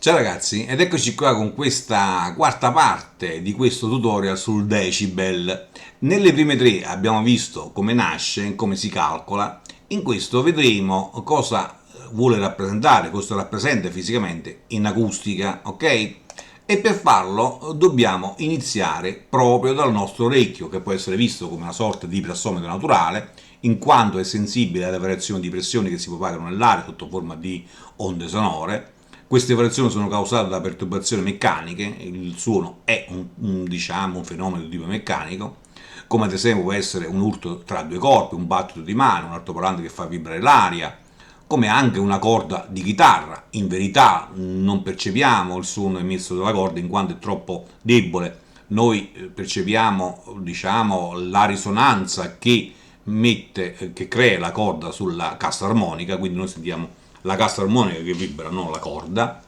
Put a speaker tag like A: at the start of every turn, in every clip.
A: Ciao ragazzi, ed eccoci qua con questa quarta parte di questo tutorial sul decibel. Nelle prime tre abbiamo visto come nasce, come si calcola, in questo vedremo cosa vuole rappresentare, cosa rappresenta fisicamente in acustica, ok? E per farlo dobbiamo iniziare proprio dal nostro orecchio, che può essere visto come una sorta di ipersometro naturale, in quanto è sensibile alle variazioni di pressione che si propagano nell'aria sotto forma di onde sonore. Queste variazioni sono causate da perturbazioni meccaniche, il suono è diciamo, un fenomeno di tipo meccanico, come ad esempio può essere un urto tra due corpi, un battito di mano, un altoparlante che fa vibrare l'aria, come anche una corda di chitarra. In verità non percepiamo il suono emesso dalla corda in quanto è troppo debole, noi percepiamo diciamo, la risonanza che crea la corda sulla cassa armonica, quindi noi sentiamo la cassa armonica che vibra, non la corda.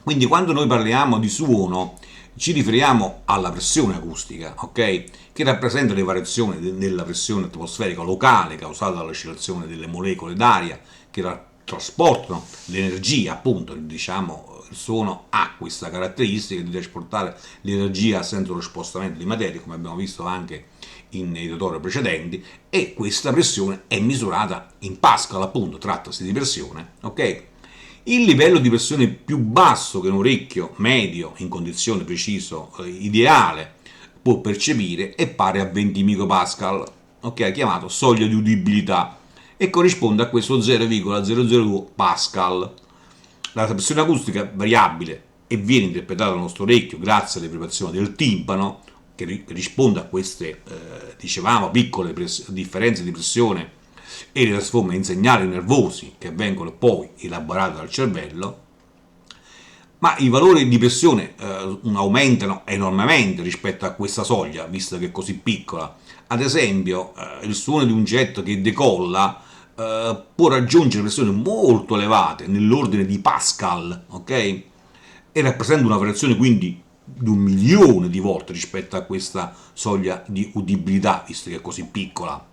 A: Quindi quando noi parliamo di suono ci riferiamo alla pressione acustica, ok? Che rappresenta le variazioni della pressione atmosferica locale causata dall'oscillazione delle molecole d'aria che trasportano l'energia, appunto, diciamo, il suono ha questa caratteristica di trasportare l'energia senza lo spostamento di materia, come abbiamo visto anche nei tutorial precedenti, e questa pressione è misurata in Pascal, appunto, trattasi di pressione, ok? Il livello di pressione più basso che un orecchio medio in condizione preciso ideale può percepire è pari a 20 micropascal, ok, chiamato soglia di udibilità, e corrisponde a questo 0,002 pascal. La pressione acustica è variabile e viene interpretata dal nostro orecchio grazie alle vibrazioni del timpano, che risponde a queste, dicevamo, piccole differenze di pressione e li trasforma in segnali nervosi che vengono poi elaborati dal cervello. Ma i valori di pressione aumentano enormemente rispetto a questa soglia, visto che è così piccola. Ad esempio, il suono di un jet che decolla può raggiungere pressioni molto elevate, nell'ordine di Pascal, ok? E rappresenta una variazione quindi di 1 milione di volte rispetto a questa soglia di udibilità, visto che è così piccola.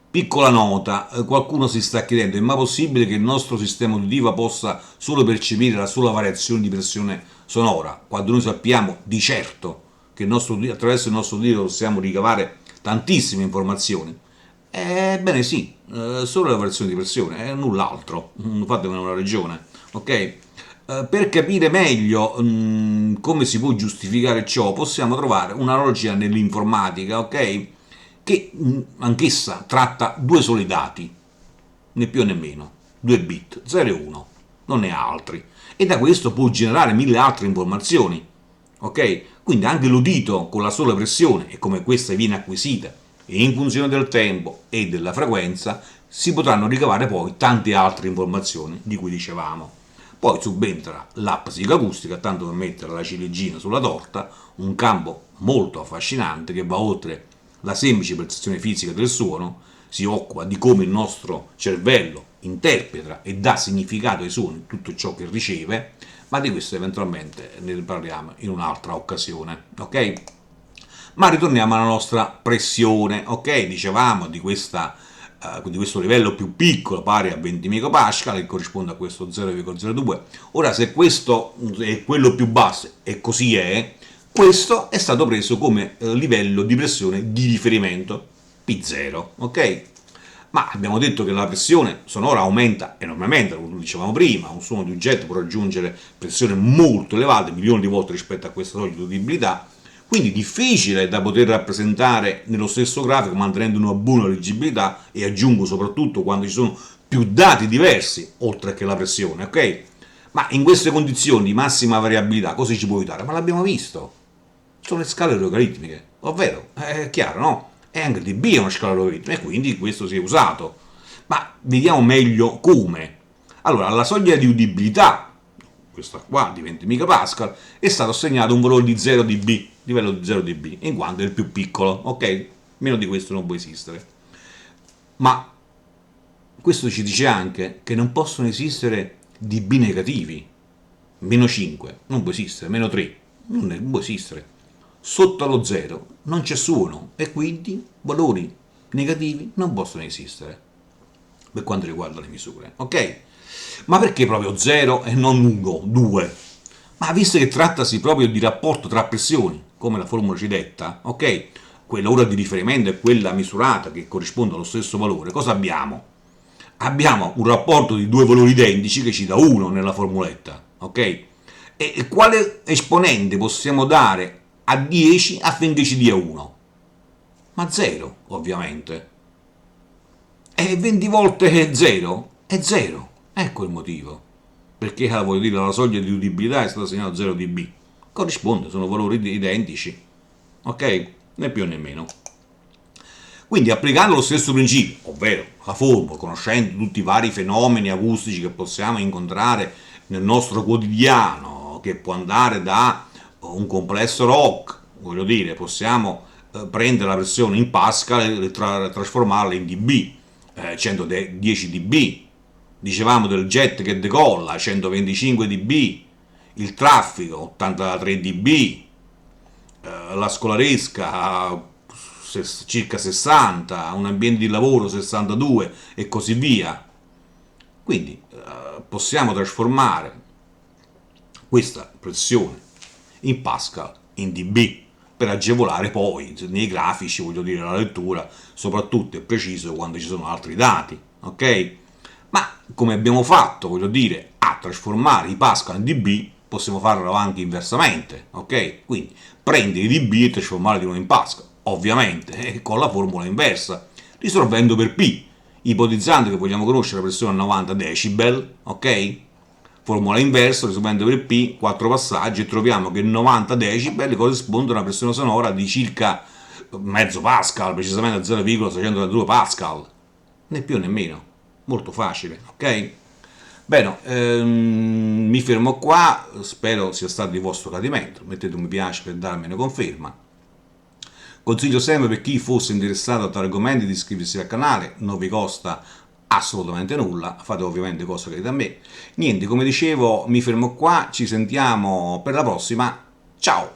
A: Piccola nota, qualcuno si sta chiedendo: è mai possibile che il nostro sistema uditivo possa solo percepire la sola variazione di pressione sonora, quando noi sappiamo di certo che attraverso il nostro udito possiamo ricavare tantissime informazioni? Ebbene sì, solo la variazione di pressione, null'altro, fatemene una ragione, ok? Per capire meglio come si può giustificare ciò, possiamo trovare un'analogia nell'informatica, ok? Che anch'essa tratta due soli dati, né più né meno, 2 bit, 0 e 1, non ne ha altri, e da questo può generare mille altre informazioni, ok? Quindi anche l'udito con la sola pressione e come questa viene acquisita e in funzione del tempo e della frequenza si potranno ricavare poi tante altre informazioni di cui dicevamo. Poi subentra la psicoacustica, tanto per mettere la ciliegina sulla torta, un campo molto affascinante che va oltre la semplice percezione fisica del suono, si occupa di come il nostro cervello interpreta e dà significato ai suoni, tutto ciò che riceve, ma di questo eventualmente ne parliamo in un'altra occasione, ok? Ma ritorniamo alla nostra pressione, ok? Dicevamo di questo livello più piccolo, pari a 20 micropascal, che corrisponde a questo 0,02. Ora, se questo è quello più basso, e così è, questo è stato preso come livello di pressione di riferimento, P0, ok? Ma abbiamo detto che la pressione sonora aumenta enormemente, come dicevamo prima, un suono di un jet può raggiungere pressioni molto elevate, milioni di volte rispetto a questa soglia di udibilità, quindi difficile da poter rappresentare nello stesso grafico mantenendo una buona leggibilità, e aggiungo soprattutto quando ci sono più dati diversi oltre che la pressione, ok? Ma in queste condizioni di massima variabilità cosa ci può aiutare? Ma l'abbiamo visto, sono le scale logaritmiche, ovvero è chiaro, no? E anche il dB è una scala logaritmica e quindi questo si è usato. Ma vediamo meglio come. Allora, alla soglia di udibilità, questa qua di 20 micropascal, è stato assegnato un valore di 0 dB, livello di 0 dB, in quanto è il più piccolo, ok? Meno di questo non può esistere. Ma questo ci dice anche che non possono esistere dB negativi. Meno 5 non può esistere, meno 3 non può esistere. Sotto allo 0 non c'è suono e quindi valori negativi non possono esistere per quanto riguarda le misure, ok? Ma perché proprio 0 e non 1, 2? Ma visto che trattasi proprio di rapporto tra pressioni, come la formula ci detta, ok? Quella ora di riferimento è quella misurata che corrisponde allo stesso valore, cosa abbiamo? Abbiamo un rapporto di due valori identici che ci dà 1 nella formuletta, ok? E quale esponente possiamo dare a 10 affinché ci dia 1? Ma 0, ovviamente. E 20 volte 0 è 0. Ecco il motivo. Perché voglio dire, la soglia di utilità è stata segnata 0 dB. Corrisponde, sono valori identici. Ok? Né più né meno. Quindi applicando lo stesso principio, ovvero la formula, conoscendo tutti i vari fenomeni acustici che possiamo incontrare nel nostro quotidiano, che può andare da un complesso rock, voglio dire, possiamo prendere la pressione in Pascal e trasformarla in dB, 110 dB, dicevamo del jet che decolla, 125 dB, il traffico, 83 dB, la scolaresca circa 60, un ambiente di lavoro 62 e così via. Quindi possiamo trasformare questa pressione in Pascal, in dB, per agevolare poi nei grafici, voglio dire, la lettura, soprattutto è preciso quando ci sono altri dati, ok? Ma come abbiamo fatto, voglio dire, a trasformare i Pascal in dB, possiamo farlo anche inversamente, ok? Quindi prendere i dB e trasformarli di nuovo in Pascal, ovviamente, con la formula inversa, risolvendo per P, ipotizzando che vogliamo conoscere la pressione a 90 decibel, ok? Formula inversa, risolvendo per P, 4 passaggi e troviamo che 90 decibel corrisponde a una pressione sonora di circa mezzo Pascal, precisamente 0,632 Pascal, né più né meno, molto facile, ok? Bene, mi fermo qua, spero sia stato di vostro gradimento, mettete un mi piace per darmi una conferma. Consiglio sempre per chi fosse interessato a tali argomenti di iscriversi al canale, non vi costa assolutamente nulla, fate ovviamente cose che da me. Niente, come dicevo, mi fermo qua, ci sentiamo per la prossima, ciao!